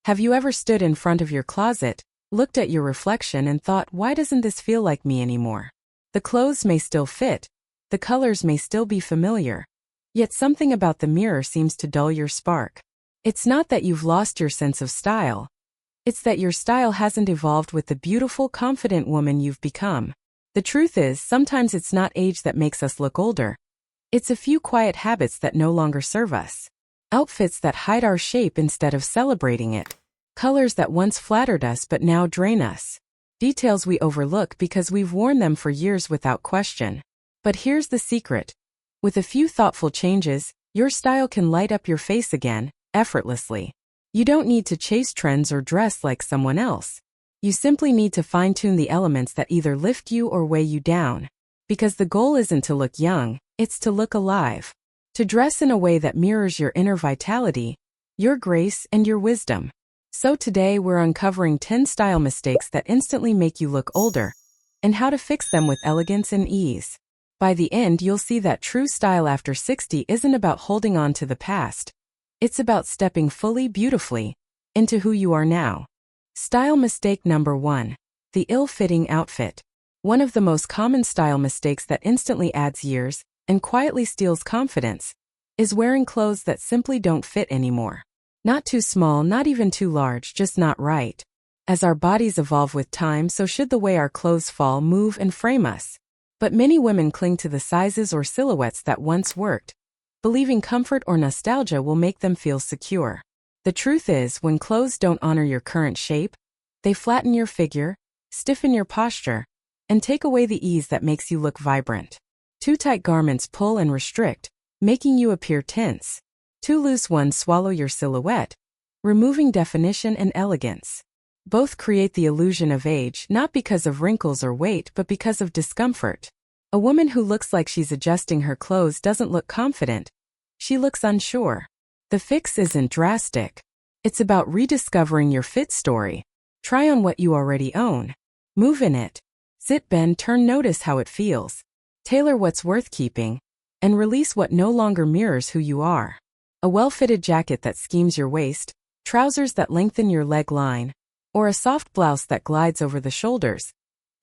Have you ever stood in front of your closet, looked at your reflection and thought, why doesn't this feel like me anymore? The clothes may still fit, the colors may still be familiar, yet something about the mirror seems to dull your spark. It's not that you've lost your sense of style. It's that your style hasn't evolved with the beautiful, confident woman you've become. The truth is, sometimes it's not age that makes us look older. It's a few quiet habits that no longer serve us. Outfits that hide our shape instead of celebrating it. Colors that once flattered us but now drain us. Details we overlook because we've worn them for years without question. But here's the secret. With a few thoughtful changes, your style can light up your face again, effortlessly. You don't need to chase trends or dress like someone else. You simply need to fine-tune the elements that either lift you or weigh you down. Because the goal isn't to look young, it's to look alive. To dress in a way that mirrors your inner vitality, your grace, and your wisdom. So today we're uncovering 10 style mistakes that instantly make you look older, and how to fix them with elegance and ease. By the end, you'll see that true style after 60 isn't about holding on to the past. It's about stepping fully, beautifully, into who you are now. Style mistake number 1. The ill-fitting outfit. One of the most common style mistakes that instantly adds years and quietly steals confidence is wearing clothes that simply don't fit anymore. Not too small, not even too large, just not right. As our bodies evolve with time, so should the way our clothes fall, move, and frame us. But many women cling to the sizes or silhouettes that once worked, believing comfort or nostalgia will make them feel secure. The truth is, when clothes don't honor your current shape, they flatten your figure, stiffen your posture, and take away the ease that makes you look vibrant. Too tight garments pull and restrict, making you appear tense. Too loose ones swallow your silhouette, removing definition and elegance. Both create the illusion of age, not because of wrinkles or weight, but because of discomfort. A woman who looks like she's adjusting her clothes doesn't look confident. She looks unsure. The fix isn't drastic. It's about rediscovering your fit story. Try on what you already own. Move in it. Sit, bend, turn, notice how it feels. Tailor what's worth keeping, and release what no longer mirrors who you are. A well-fitted jacket that schemes your waist, trousers that lengthen your leg line, or a soft blouse that glides over the shoulders.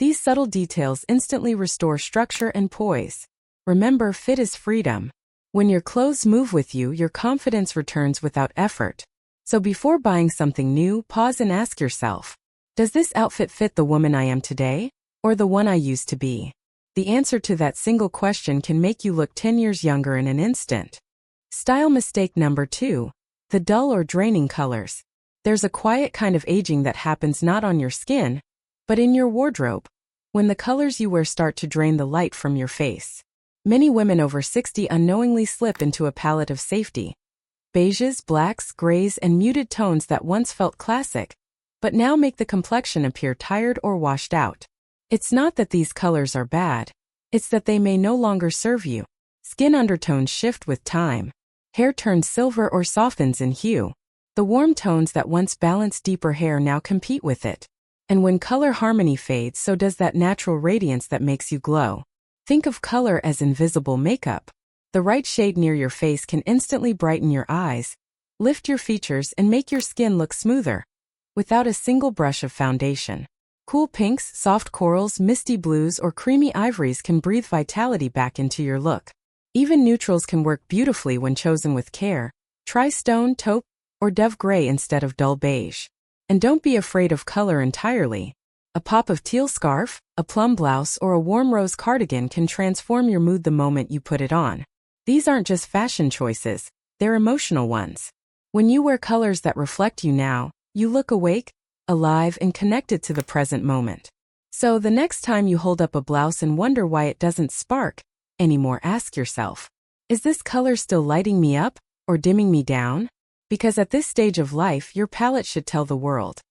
These subtle details instantly restore structure and poise. Remember, fit is freedom. When your clothes move with you, your confidence returns without effort. So before buying something new, pause and ask yourself, does this outfit fit the woman I am today, or the one I used to be? The answer to that single question can make you look 10 years younger in an instant. Style mistake number 2. The dull or draining colors. There's a quiet kind of aging that happens not on your skin, but in your wardrobe, when the colors you wear start to drain the light from your face. Many women over 60 unknowingly slip into a palette of safety. Beiges, blacks, grays, and muted tones that once felt classic, but now make the complexion appear tired or washed out. It's not that these colors are bad. It's that they may no longer serve you. Skin undertones shift with time. Hair turns silver or softens in hue. The warm tones that once balanced deeper hair now compete with it. And when color harmony fades, so does that natural radiance that makes you glow. Think of color as invisible makeup. The right shade near your face can instantly brighten your eyes, lift your features, and make your skin look smoother, without a single brush of foundation. Cool pinks, soft corals, misty blues, or creamy ivories can breathe vitality back into your look. Even neutrals can work beautifully when chosen with care. Try stone, taupe, or dove gray instead of dull beige. And don't be afraid of color entirely. A pop of teal scarf, a plum blouse, or a warm rose cardigan can transform your mood the moment you put it on. These aren't just fashion choices, they're emotional ones. When you wear colors that reflect you now, you look awake, alive, and connected to the present moment. So the next time you hold up a blouse and wonder why it doesn't spark anymore, ask yourself, is this color still lighting me up or dimming me down? Because at this stage of life, your palette should tell the world,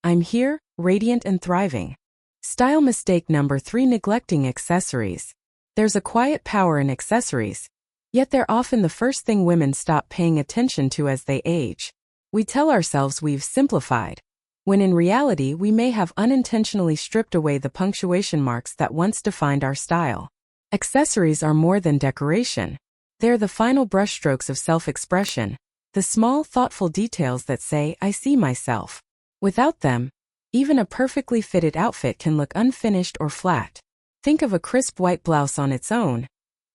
I'm here, radiant and thriving. Style mistake number 3. Neglecting accessories. There's a quiet power in accessories, yet they're often the first thing women stop paying attention to as they age. We tell ourselves we've simplified, when in reality we may have unintentionally stripped away the punctuation marks that once defined our style. Accessories are more than decoration. They're the final brushstrokes of self-expression. The small, thoughtful details that say, I see myself. Without them, even a perfectly fitted outfit can look unfinished or flat. Think of a crisp white blouse on its own.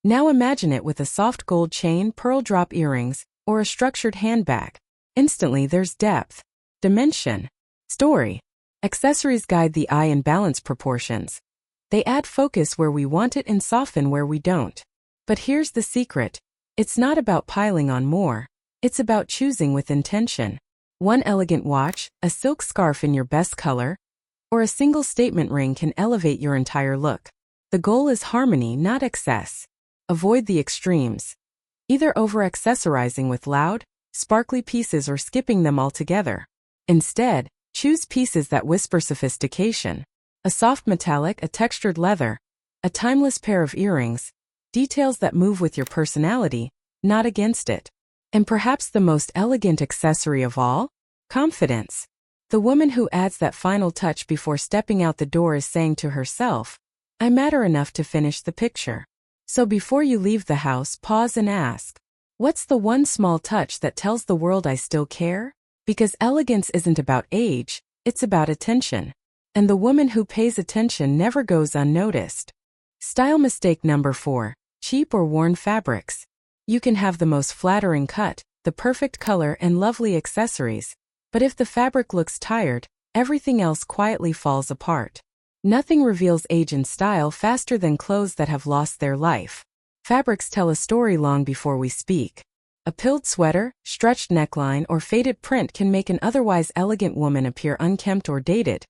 Now imagine it with a soft gold chain, pearl drop earrings, or a structured handbag. Instantly there's depth, dimension, story. Accessories guide the eye and balance proportions. They add focus where we want it and soften where we don't. But here's the secret. It's not about piling on more. It's about choosing with intention. One elegant watch, a silk scarf in your best color, or a single statement ring can elevate your entire look. The goal is harmony, not excess. Avoid the extremes. Either over-accessorizing with loud, sparkly pieces or skipping them altogether. Instead, choose pieces that whisper sophistication. A soft metallic, a textured leather, a timeless pair of earrings, details that move with your personality, not against it. And perhaps the most elegant accessory of all? Confidence. The woman who adds that final touch before stepping out the door is saying to herself, I matter enough to finish the picture. So before you leave the house, pause and ask, what's the one small touch that tells the world I still care? Because elegance isn't about age, it's about attention. And the woman who pays attention never goes unnoticed. Style mistake number 4, cheap or worn fabrics. You can have the most flattering cut, the perfect color and lovely accessories, but if the fabric looks tired, everything else quietly falls apart. Nothing reveals age and style faster than clothes that have lost their life. Fabrics tell a story long before we speak. A pilled sweater, stretched neckline, or faded print can make an otherwise elegant woman appear unkempt or dated.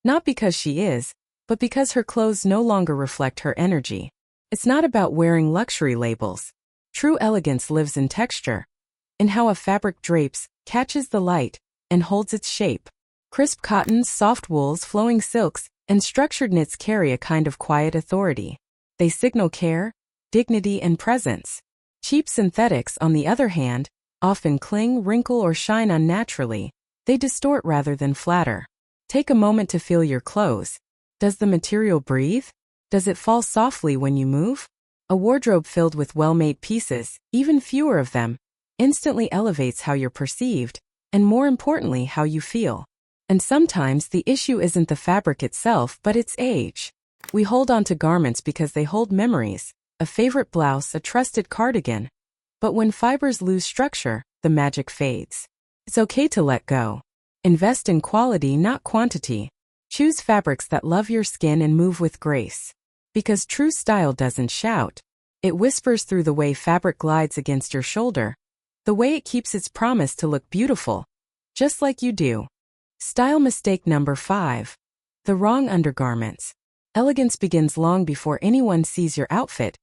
Not because she is, but because her clothes no longer reflect her energy. It's not about wearing luxury labels. True elegance lives in texture, in how a fabric drapes, catches the light, and holds its shape. Crisp cottons, soft wools, flowing silks, and structured knits carry a kind of quiet authority. They signal care, dignity, and presence. Cheap synthetics, on the other hand, often cling, wrinkle, or shine unnaturally. They distort rather than flatter. Take a moment to feel your clothes. Does the material breathe? Does it fall softly when you move? A wardrobe filled with well-made pieces, even fewer of them, instantly elevates how you're perceived, and more importantly, how you feel. And sometimes the issue isn't the fabric itself, but its age. We hold on to garments because they hold memories, a favorite blouse, a trusted cardigan. But when fibers lose structure, the magic fades. It's okay to let go. Invest in quality, not quantity. Choose fabrics that love your skin and move with grace. Because true style doesn't shout. It whispers through the way fabric glides against your shoulder, the way it keeps its promise to look beautiful, just like you do. Style mistake number 5. The wrong undergarments. Elegance begins long before anyone sees your outfit.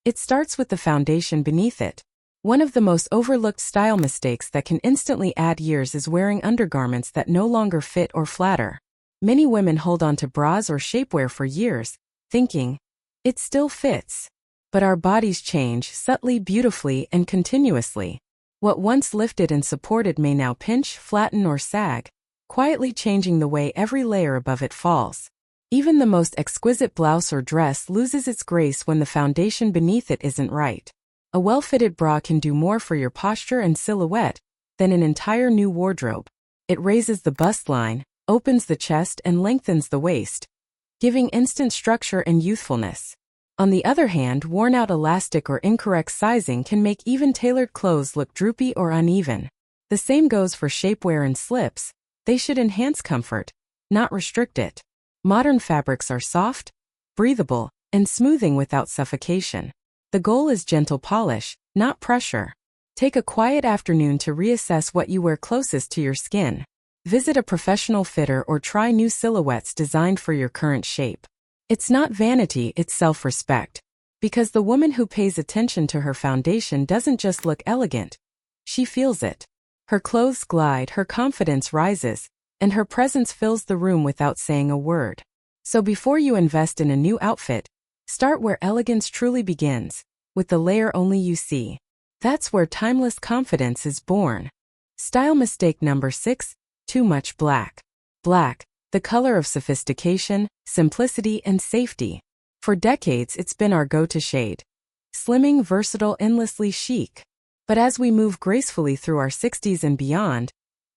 It starts with the foundation beneath it. One of the most overlooked style mistakes that can instantly add years is wearing undergarments that no longer fit or flatter. Many women hold on to bras or shapewear for years, thinking, it still fits. But our bodies change subtly, beautifully, and continuously. What once lifted and supported may now pinch, flatten, or sag, quietly changing the way every layer above it falls. Even the most exquisite blouse or dress loses its grace when the foundation beneath it isn't right. A well-fitted bra can do more for your posture and silhouette than an entire new wardrobe. It raises the bust line, opens the chest, and lengthens the waist, giving instant structure and youthfulness. On the other hand, worn-out elastic or incorrect sizing can make even tailored clothes look droopy or uneven. The same goes for shapewear and slips. They should enhance comfort, not restrict it. Modern fabrics are soft, breathable, and smoothing without suffocation. The goal is gentle polish, not pressure. Take a quiet afternoon to reassess what you wear closest to your skin. Visit a professional fitter or try new silhouettes designed for your current shape. It's not vanity, it's self-respect. Because the woman who pays attention to her foundation doesn't just look elegant, she feels it. Her clothes glide, her confidence rises, and her presence fills the room without saying a word. So before you invest in a new outfit, start where elegance truly begins, with the layer only you see. That's where timeless confidence is born. Style mistake number 6, too much black. Black, the color of sophistication, simplicity, and safety. For decades, it's been our go-to shade. Slimming, versatile, endlessly chic. But as we move gracefully through our 60s and beyond,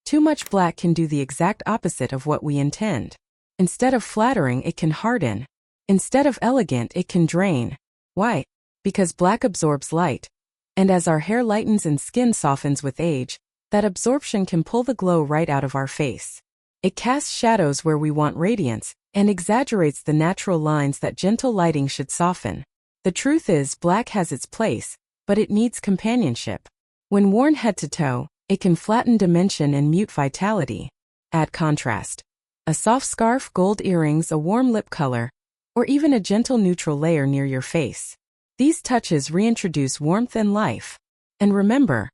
too much black can do the exact opposite of what we intend. Instead of flattering, it can harden. Instead of elegant, it can drain. Why? Because black absorbs light. And as our hair lightens and skin softens with age, that absorption can pull the glow right out of our face. It casts shadows where we want radiance, and exaggerates the natural lines that gentle lighting should soften. The truth is, black has its place, but it needs companionship. When worn head to toe, it can flatten dimension and mute vitality. Add contrast. A soft scarf, gold earrings, a warm lip color, or even a gentle neutral layer near your face. These touches reintroduce warmth and life. And remember,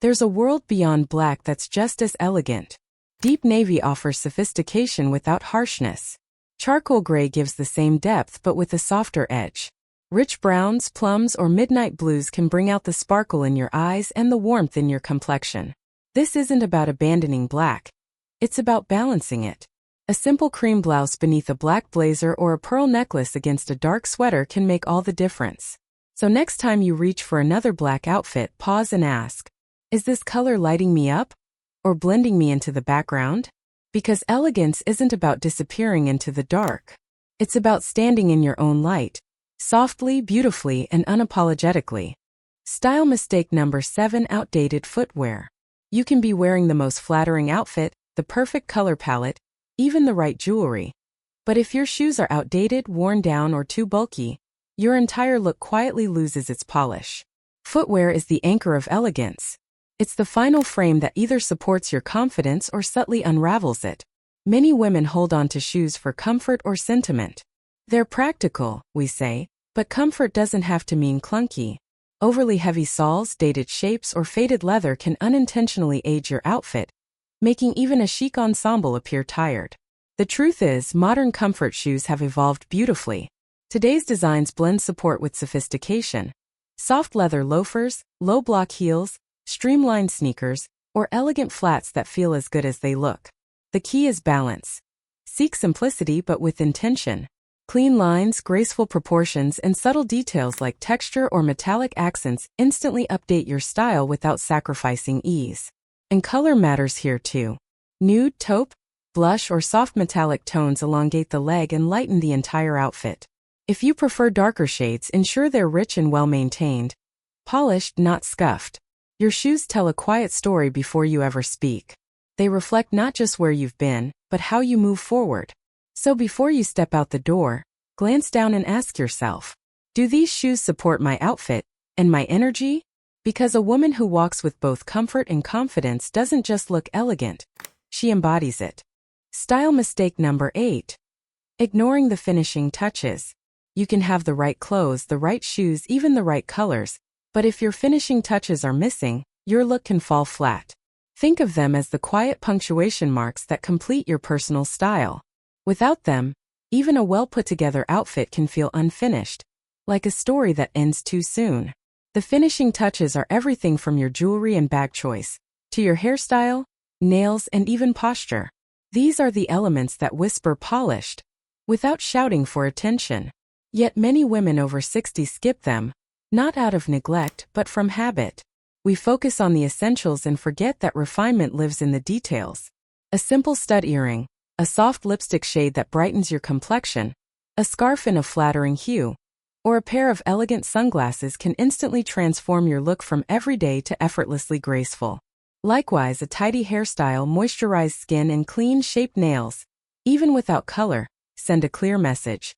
there's a world beyond black that's just as elegant. Deep navy offers sophistication without harshness. Charcoal gray gives the same depth but with a softer edge. Rich browns, plums, or midnight blues can bring out the sparkle in your eyes and the warmth in your complexion. This isn't about abandoning black. It's about balancing it. A simple cream blouse beneath a black blazer or a pearl necklace against a dark sweater can make all the difference. So next time you reach for another black outfit, pause and ask, is this color lighting me up? Or blending me into the background? Because elegance isn't about disappearing into the dark. It's about standing in your own light, softly, beautifully, and unapologetically. Style mistake number 7: outdated footwear. You can be wearing the most flattering outfit, the perfect color palette, even the right jewelry. But if your shoes are outdated, worn down, or too bulky, your entire look quietly loses its polish. Footwear is the anchor of elegance. It's the final frame that either supports your confidence or subtly unravels it. Many women hold on to shoes for comfort or sentiment. They're practical, we say, but comfort doesn't have to mean clunky. Overly heavy soles, dated shapes, or faded leather can unintentionally age your outfit, making even a chic ensemble appear tired. The truth is, modern comfort shoes have evolved beautifully. Today's designs blend support with sophistication. Soft leather loafers, low block heels, streamlined sneakers, or elegant flats that feel as good as they look. The key is balance. Seek simplicity but with intention. Clean lines, graceful proportions, and subtle details like texture or metallic accents instantly update your style without sacrificing ease. And color matters here too. Nude, taupe, blush, or soft metallic tones elongate the leg and lighten the entire outfit. If you prefer darker shades, ensure they're rich and well-maintained, polished, not scuffed. Your shoes tell a quiet story before you ever speak. They reflect not just where you've been, but how you move forward. So before you step out the door, glance down and ask yourself, do these shoes support my outfit and my energy? Because a woman who walks with both comfort and confidence doesn't just look elegant, she embodies it. Style mistake number 8: ignoring the finishing touches. You can have the right clothes, the right shoes, even the right colors, but if your finishing touches are missing, your look can fall flat. Think of them as the quiet punctuation marks that complete your personal style. Without them, even a well-put-together outfit can feel unfinished, like a story that ends too soon. The finishing touches are everything from your jewelry and bag choice, to your hairstyle, nails, and even posture. These are the elements that whisper polished, without shouting for attention. Yet many women over 60 skip them, not out of neglect but from habit. We focus on the essentials and forget that refinement lives in the details. A simple stud earring, a soft lipstick shade that brightens your complexion, a scarf in a flattering hue, or a pair of elegant sunglasses can instantly transform your look from everyday to effortlessly graceful. Likewise, a tidy hairstyle, moisturized skin, and clean-shaped nails, even without color, send a clear message.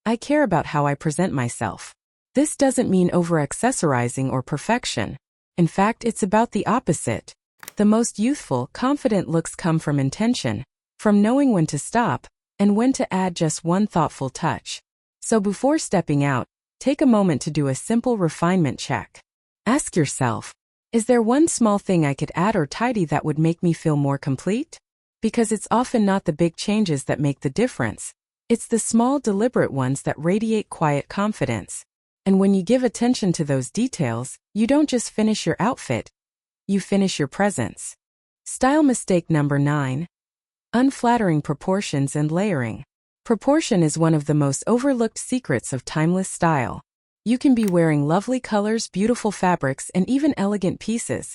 I care about how I present myself. This doesn't mean over-accessorizing or perfection. In fact, it's about the opposite. The most youthful, confident looks come from intention, from knowing when to stop, and when to add just one thoughtful touch. So before stepping out, take a moment to do a simple refinement check. Ask yourself, is there one small thing I could add or tidy that would make me feel more complete? Because it's often not the big changes that make the difference. It's the small, deliberate ones that radiate quiet confidence. And when you give attention to those details, you don't just finish your outfit, you finish your presence. Style mistake number 9: unflattering proportions and layering. Proportion is one of the most overlooked secrets of timeless style. You can be wearing lovely colors, beautiful fabrics, and even elegant pieces.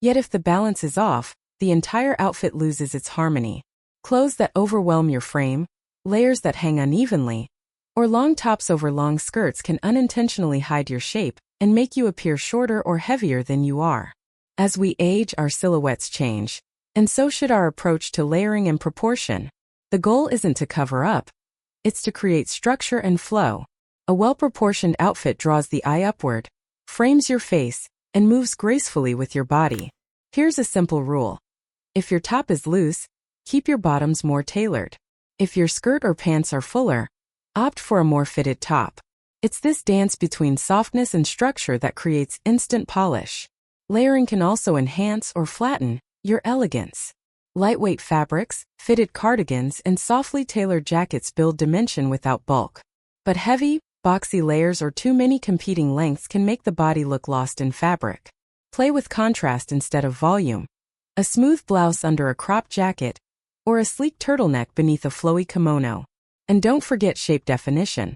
Yet if the balance is off, the entire outfit loses its harmony. Clothes that overwhelm your frame, layers that hang unevenly, or long tops over long skirts can unintentionally hide your shape and make you appear shorter or heavier than you are. As we age, our silhouettes change, and so should our approach to layering and proportion. The goal isn't to cover up, it's to create structure and flow. A well-proportioned outfit draws the eye upward, frames your face, and moves gracefully with your body. Here's a simple rule. If your top is loose, keep your bottoms more tailored. If your skirt or pants are fuller, opt for a more fitted top. It's this dance between softness and structure that creates instant polish. Layering can also enhance or flatten your elegance. Lightweight fabrics, fitted cardigans, and softly tailored jackets build dimension without bulk. But heavy, boxy layers or too many competing lengths can make the body look lost in fabric. Play with contrast instead of volume. A smooth blouse under a cropped jacket, or a sleek turtleneck beneath a flowy kimono. And don't forget shape definition.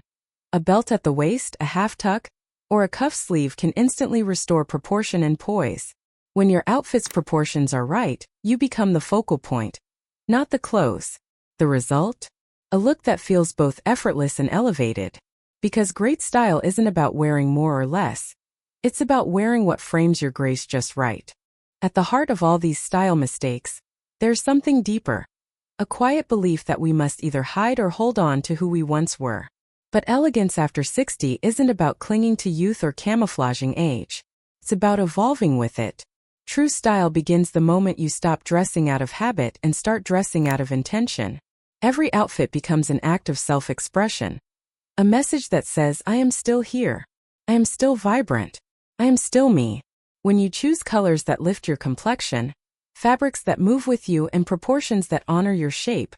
A belt at the waist, a half tuck, or a cuff sleeve can instantly restore proportion and poise. When your outfit's proportions are right, you become the focal point, not the clothes. The result? A look that feels both effortless and elevated. Because great style isn't about wearing more or less. It's about wearing what frames your grace just right. At the heart of all these style mistakes, there's something deeper. A quiet belief that we must either hide or hold on to who we once were. But elegance after 60 isn't about clinging to youth or camouflaging age. It's about evolving with it. True style begins the moment you stop dressing out of habit and start dressing out of intention. Every outfit becomes an act of self-expression. A message that says, I am still here. I am still vibrant. I am still me. When you choose colors that lift your complexion, fabrics that move with you, and proportions that honor your shape,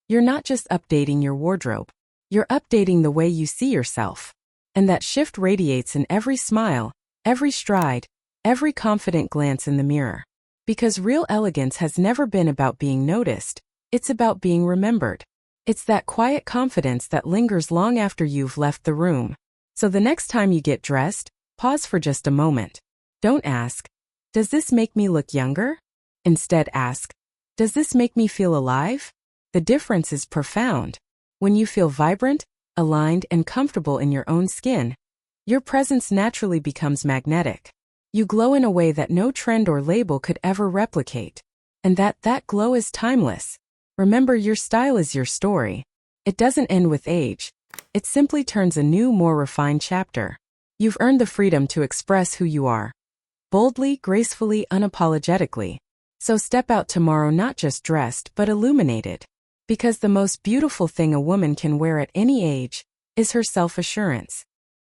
you're not just updating your wardrobe. You're updating the way you see yourself. And that shift radiates in every smile, every stride, every confident glance in the mirror. Because real elegance has never been about being noticed, it's about being remembered. It's that quiet confidence that lingers long after you've left the room. So the next time you get dressed, pause for just a moment. Don't ask, does this make me look younger? Instead ask, does this make me feel alive? The difference is profound. When you feel vibrant, aligned, and comfortable in your own skin, your presence naturally becomes magnetic. You glow in a way that no trend or label could ever replicate. And that glow is timeless. Remember, your style is your story. It doesn't end with age. It simply turns a new, more refined chapter. You've earned the freedom to express who you are. Boldly, gracefully, unapologetically. So step out tomorrow not just dressed but illuminated. Because the most beautiful thing a woman can wear at any age is her self-assurance.